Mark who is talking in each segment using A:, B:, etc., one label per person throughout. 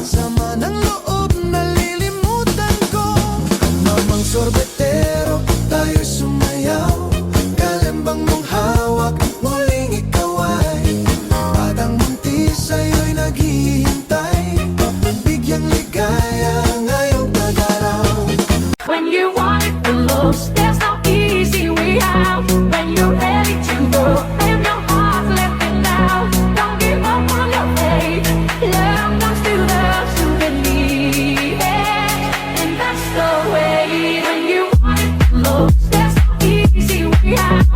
A: Sama ng loob, nalilimutan ko. Mamang sorbetero, tayo sumayaw. Kalembang mong hawak, muling ikaw ay batang buntis, sa'yo'y naghihintay. Bigyang ligaya ngayong pag-araw.
B: When you want it the most, there's no easy way out. When you're ready to go, leave your heart, let it down. Don't give up on your faith. Love comes to those who believe it, and that's the way. When you want it the most, there's no easy way out.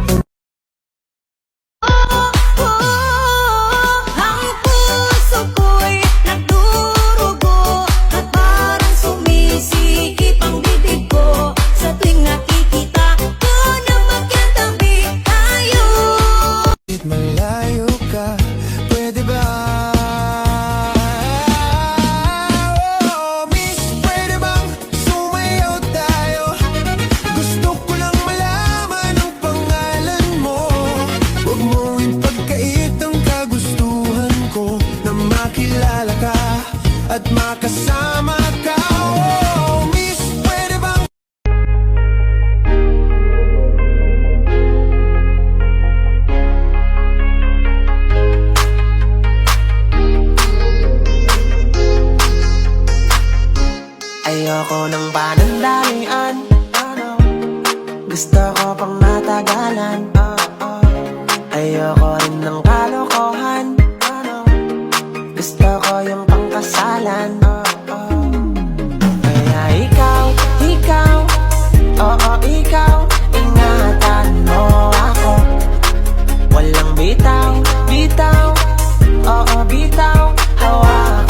C: Ang puso ko'y nagdurugo at parang sumisikip ang bibig ko sa tuwing nakikita ko na magkatabi tayo.
A: Kahit malayo ka, pwede ba? Oh, miss, pwede bang sumayaw tayo? Gusto ko lang malaman ang pangalan mo. Huwag mo ipagkait ang kagustuhan ko na makilala ka at makasama ka. Oh, miss, pwede bang ayoko ng panandalian, gusto ko pang matagalan. Ayoko rin ng kalokohan, gusto ko yung pangkasalan. Kaya ikaw, oo ikaw, ingatan mo ako. Walang bitaw, oo bitaw, hawakan